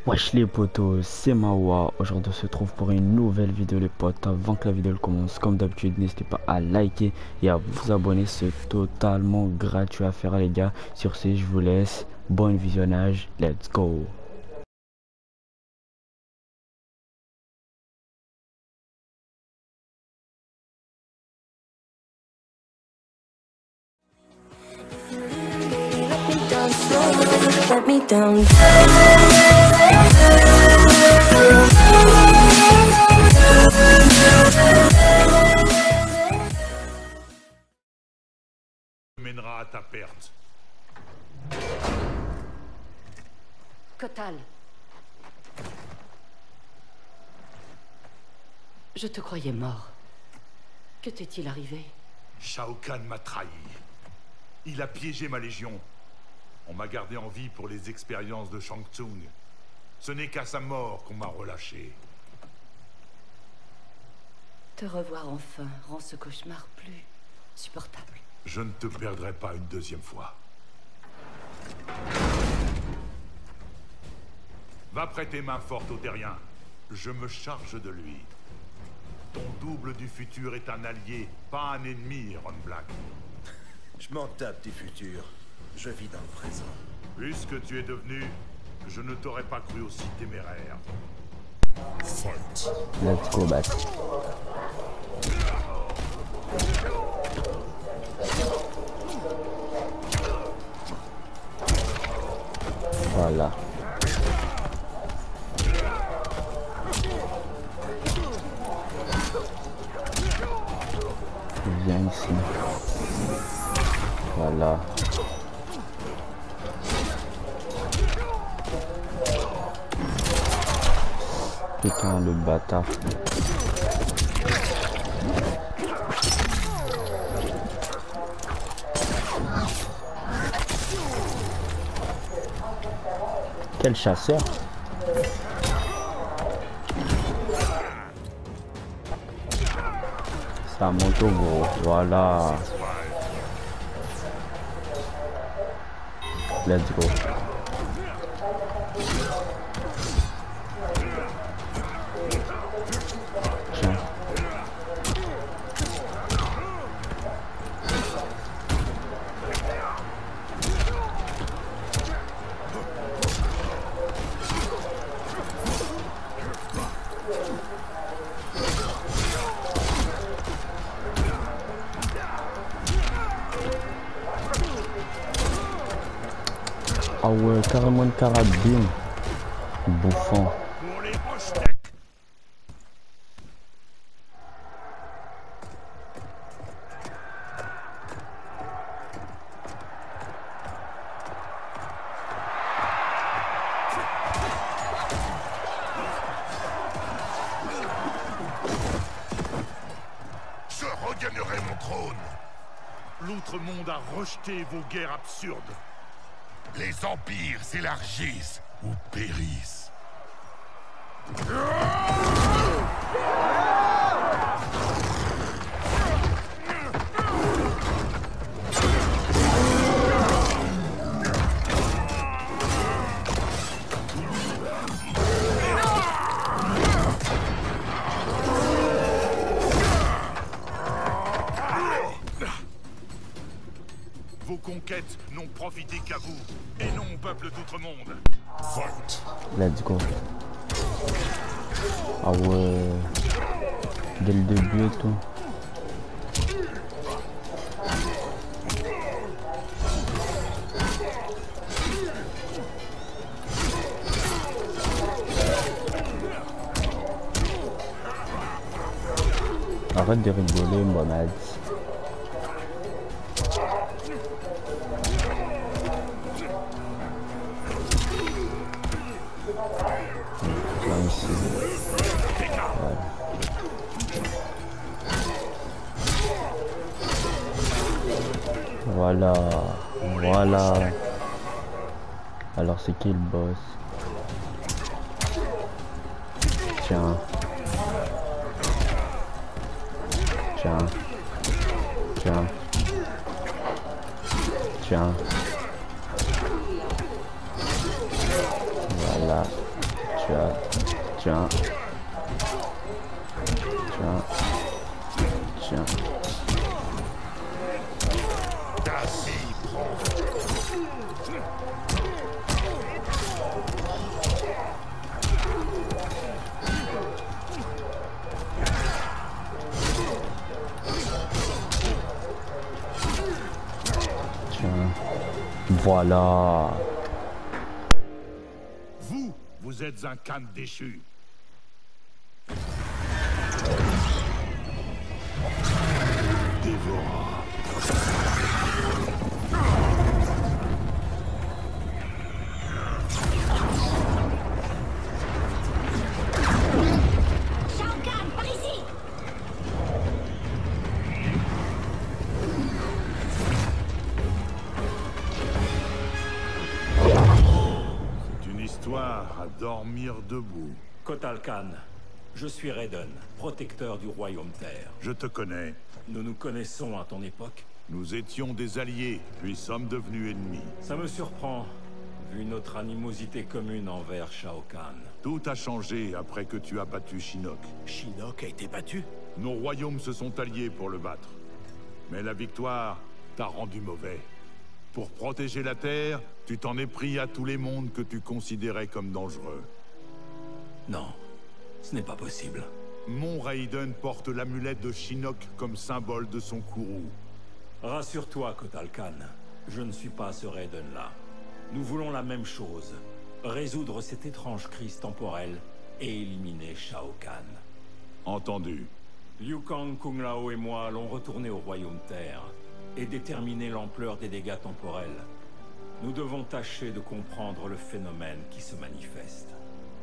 Wesh les potos, c'est Mawa. Aujourd'hui on se trouve pour une nouvelle vidéo les potes. Avant que la vidéo commence, comme d'habitude, n'hésitez pas à liker et à vous abonner. C'est totalement gratuit à faire les gars. Sur ce, je vous laisse. Bon visionnage. Let's go. Let me down. Mènera à ta perte. Kotal. Je te croyais mort. Que t'est-il arrivé? Shao Kahn m'a trahi. Il a piégé ma légion. On m'a gardé en vie pour les expériences de Shang Tsung. Ce n'est qu'à sa mort qu'on m'a relâché. Te revoir enfin rend ce cauchemar plus supportable. Je ne te perdrai pas une deuxième fois. Va prêter main forte au terrien. Je me charge de lui. Ton double du futur est un allié, pas un ennemi, Ron Black. Je m'en tape du futur. Je vis dans le présent. Puisque tu es devenu, je ne t'aurais pas cru aussi téméraire. Fight. Let's go back. Voilà. Viens ici. Voilà. Putain, le bâtard. Quel chasseur! Ça monte au gros, voilà. Let's go. Tiens. Ah ouais, carrément une carabine. Bouffon. Pour les Rochetecs. Je regagnerai mon trône. L'outre-monde a rejeté vos guerres absurdes. Les empires s'élargissent ou périssent. Vos conquêtes n'ont profité qu'à vous, et non au peuple d'outre-monde. Fight. Let's go. Ah ouais. Dès le début et tout. Arrête de rigoler, Mohamed. Viens ici. Voilà. Voilà. Alors c'est qui le boss? Tiens. Tiens. Tiens. Tiens. Voilà. Tiens. Tiens. Tiens. Tiens. Voilà. Vous êtes un Khan déchu. Dévora. Shao Kahn, par ici! C'est une histoire à dormir debout. Kotal Khan, je suis Raiden, protecteur du royaume Terre. Je te connais. Nous nous connaissons à ton époque. Nous étions des alliés, puis sommes devenus ennemis. Ça me surprend, vu notre animosité commune envers Shao Kahn. Tout a changé après que tu as battu Shinnok. Shinnok a été battu? Nos royaumes se sont alliés pour le battre. Mais la victoire t'a rendu mauvais. Pour protéger la Terre, tu t'en es pris à tous les mondes que tu considérais comme dangereux. Non, ce n'est pas possible. Mon Raiden porte l'amulette de Shinnok comme symbole de son courroux. Rassure-toi, Kotal Khan, je ne suis pas ce Raiden-là. Nous voulons la même chose, résoudre cette étrange crise temporelle et éliminer Shao Kahn. Entendu. Liu Kang, Kung Lao et moi allons retourner au royaume Terre et déterminer l'ampleur des dégâts temporels. Nous devons tâcher de comprendre le phénomène qui se manifeste.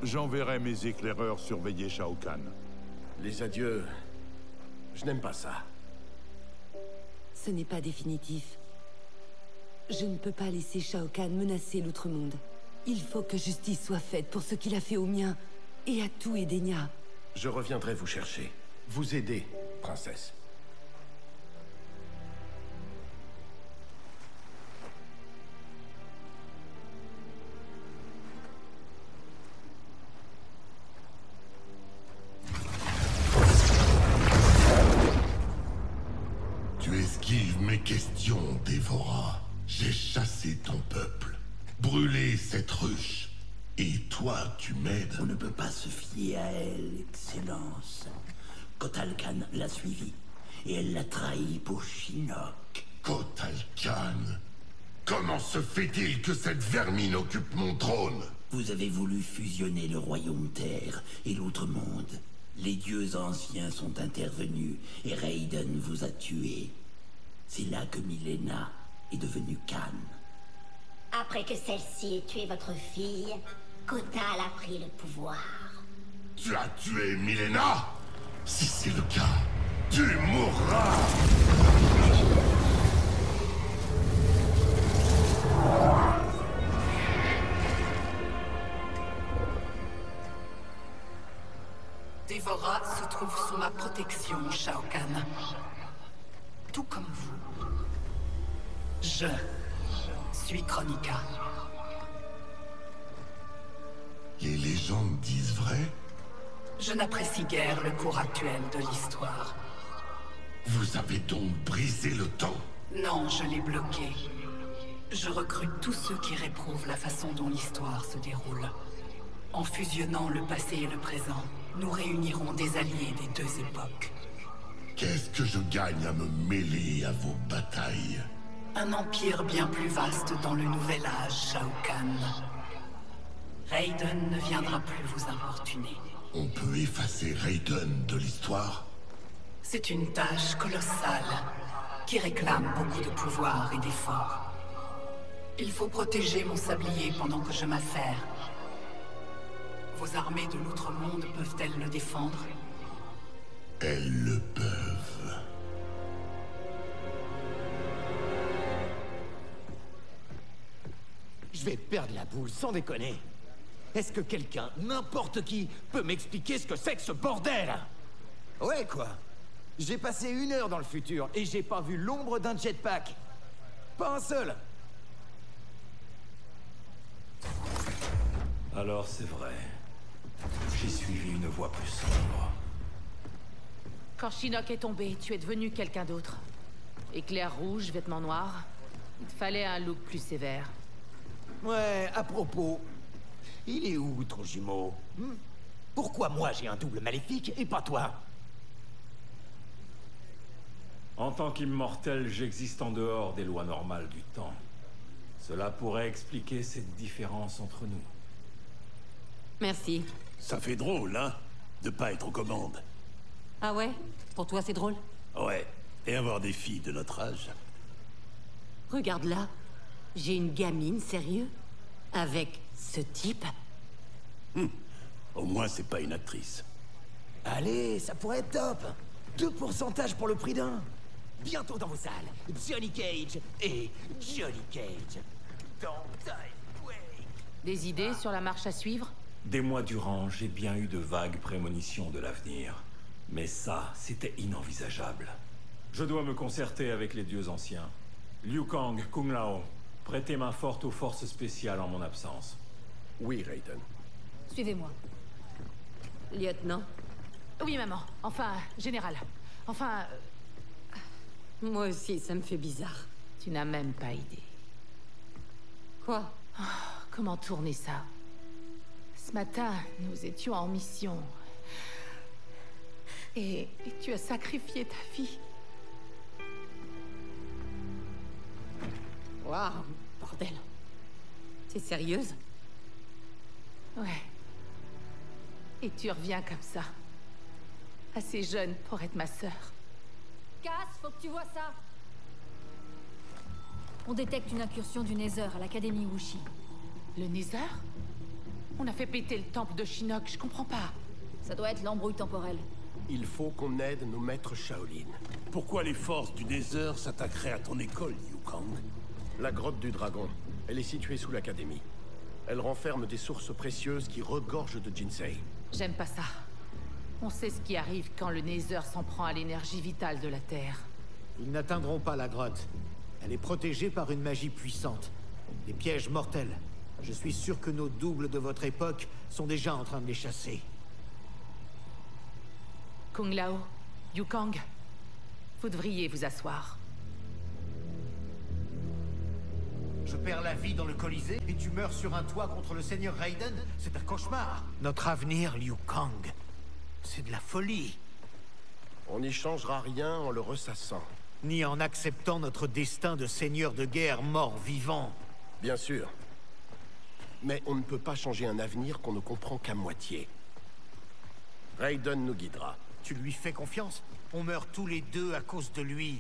J'enverrai mes éclaireurs surveiller Shao Kahn. Les adieux... Je n'aime pas ça. Ce n'est pas définitif. Je ne peux pas laisser Shao Kahn menacer l'Outre-Monde. Il faut que justice soit faite pour ce qu'il a fait au mien et à tout Edenia. Je reviendrai vous chercher. Vous aider, princesse. Tu esquives mes questions, Dévora. J'ai chassé ton peuple, brûlé cette ruche. Et toi, tu m'aides? On ne peut pas se fier à elle, Excellence. Kotal Khan l'a suivie, et elle l'a trahi pour Shinnok. Kotal Khan? Comment se fait-il que cette vermine occupe mon trône? Vous avez voulu fusionner le royaume Terre et l'Outre-Monde. Les dieux anciens sont intervenus, et Raiden vous a tué. C'est là que Mileena est devenue Khan. Après que celle-ci ait tué votre fille, Kotal a pris le pouvoir. Tu as tué Mileena? Si c'est le cas, tu mourras! Dévora se trouve sous ma protection, Shao Kahn. Tout comme vous. Je suis Kronika. Les légendes disent vrai? Je n'apprécie guère le cours actuel de l'histoire. Vous avez donc brisé le temps? Non, je l'ai bloqué. Je recrute tous ceux qui réprouvent la façon dont l'histoire se déroule. En fusionnant le passé et le présent, nous réunirons des alliés des deux époques. Qu'est-ce que je gagne à me mêler à vos batailles? Un empire bien plus vaste dans le nouvel âge, Shao Kahn. Raiden ne viendra plus vous importuner. On peut effacer Raiden de l'histoire? C'est une tâche colossale, qui réclame beaucoup de pouvoir et d'efforts. Il faut protéger mon sablier pendant que je m'affaire. Vos armées de l'Outre-Monde peuvent-elles le défendre? Elles le peuvent. Je vais perdre la boule, sans déconner. Est-ce que quelqu'un, n'importe qui, peut m'expliquer ce que c'est que ce bordel? Ouais, quoi. J'ai passé 1 heure dans le futur et j'ai pas vu l'ombre d'un jetpack. Pas un seul. Alors c'est vrai. j'ai suivi une voie plus sombre. Quand Shinnok est tombé, tu es devenu quelqu'un d'autre. Éclair rouge, vêtements noirs. Il te fallait un look plus sévère. Ouais, à propos, il est où ton jumeau? Pourquoi moi j'ai un double maléfique et pas toi? En tant qu'immortel, j'existe en dehors des lois normales du temps. Cela pourrait expliquer cette différence entre nous. Merci. Ça fait drôle, hein, de pas être aux commandes. Ah ouais? Pour toi, c'est drôle? Ouais, et avoir des filles de notre âge. Regarde là. J'ai une gamine, sérieux? Avec ce type? Au moins, c'est pas une actrice. Allez, ça pourrait être top. 2% pour le prix d'un. Bientôt dans vos salles, Johnny Cage et Johnny Cage. Dans Time Quake. Des idées sur la marche à suivre? Des mois durant, j'ai bien eu de vagues prémonitions de l'avenir. Mais ça, c'était inenvisageable. Je dois me concerter avec les dieux anciens. Liu Kang, Kung Lao, prêtez main forte aux forces spéciales en mon absence. Oui, Raiden. Suivez-moi. Lieutenant? Oui, maman. Enfin, général. Enfin... Moi aussi, ça me fait bizarre. Tu n'as même pas idée. Quoi? Oh, comment tourner ça? Ce matin, nous étions en mission. Et tu as sacrifié ta vie. Waouh, bordel. T'es sérieuse? Ouais. Et tu reviens comme ça. Assez jeune pour être ma sœur. Cass, faut que tu vois ça. On détecte une incursion du Nether à l'Académie Wuxi. Le Nether? On a fait péter le temple de Shinnok, je comprends pas. Ça doit être l'embrouille temporelle. Il faut qu'on aide nos maîtres Shaolin. Pourquoi les forces du Nether s'attaqueraient à ton école, Liu Kang? La grotte du dragon. Elle est située sous l'Académie. Elle renferme des sources précieuses qui regorgent de Jinsei. J'aime pas ça. On sait ce qui arrive quand le Nether s'en prend à l'énergie vitale de la Terre. Ils n'atteindront pas la grotte. Elle est protégée par une magie puissante. Des pièges mortels. Je suis sûr que nos doubles de votre époque sont déjà en train de les chasser. Kung Lao, Liu Kang, vous devriez vous asseoir. Je perds la vie dans le Colisée et tu meurs sur un toit contre le Seigneur Raiden? C'est un cauchemar. Notre avenir, Liu Kang, c'est de la folie. On n'y changera rien en le ressassant. Ni en acceptant notre destin de seigneur de guerre mort-vivant. Bien sûr. Mais on ne peut pas changer un avenir qu'on ne comprend qu'à moitié. Raiden nous guidera. Tu lui fais confiance? On meurt tous les deux à cause de lui.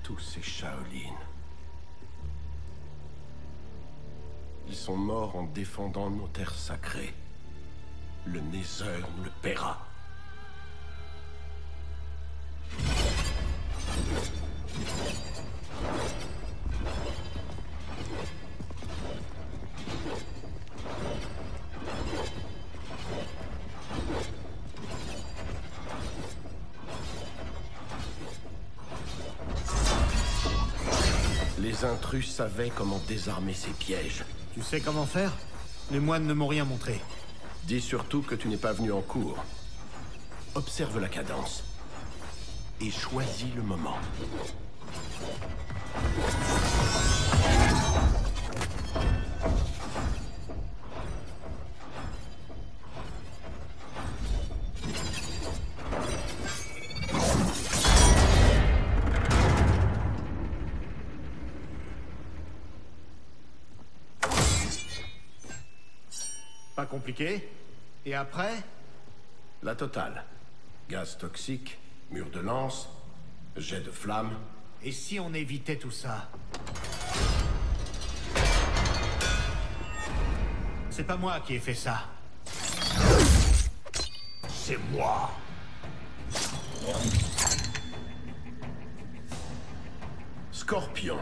Tous ces Shaolin. Ils sont morts en défendant nos terres sacrées. Le Nether nous le paiera. Les intrus savaient comment désarmer ces pièges. Tu sais comment faire? Les moines ne m'ont rien montré. Dis surtout que tu n'es pas venu en cours. Observe la cadence. Et choisis le moment. Pas compliqué. Et après? La totale. Gaz toxique, Mur de lance, jet de flamme. Et si on évitait tout ça? C'est pas moi qui ai fait ça. C'est moi. Scorpion.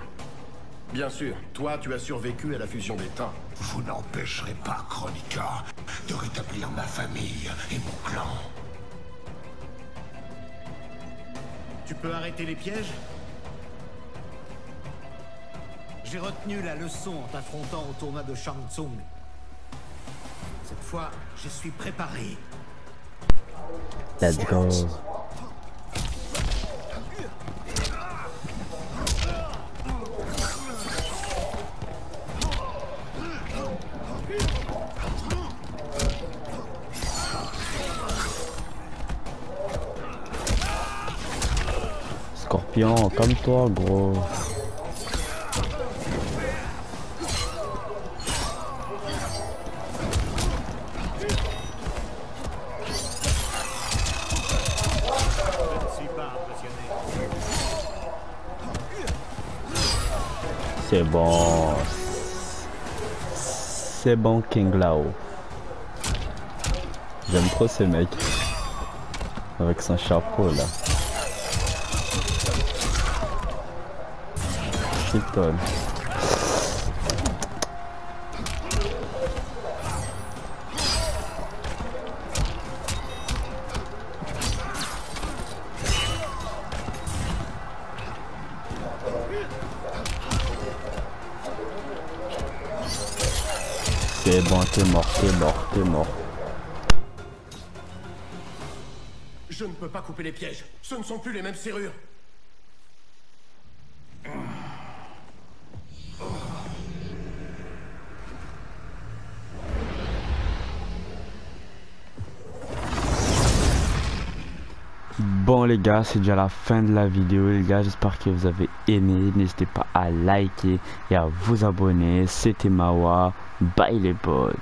Bien sûr, toi, tu as survécu à la fusion des temps. Vous n'empêcherez pas Kronika de rétablir ma famille et mon clan. Tu peux arrêter les pièges? J'ai retenu la leçon en t'affrontant au tournoi de Shang Tsung. Cette fois, je suis préparé. Let's go. Scorpion, comme toi, gros. C'est bon. C'est bon, King Lao. J'aime trop ces mecs. Avec son chapeau là. Putain. C'est bon, t'es mort, t'es mort, t'es mort. Je ne peux pas couper les pièges. Ce ne sont plus les mêmes serrures. Bon les gars, c'est déjà la fin de la vidéo les gars, j'espère que vous avez aimé, n'hésitez pas à liker et à vous abonner. C'était Mawa, bye les potes.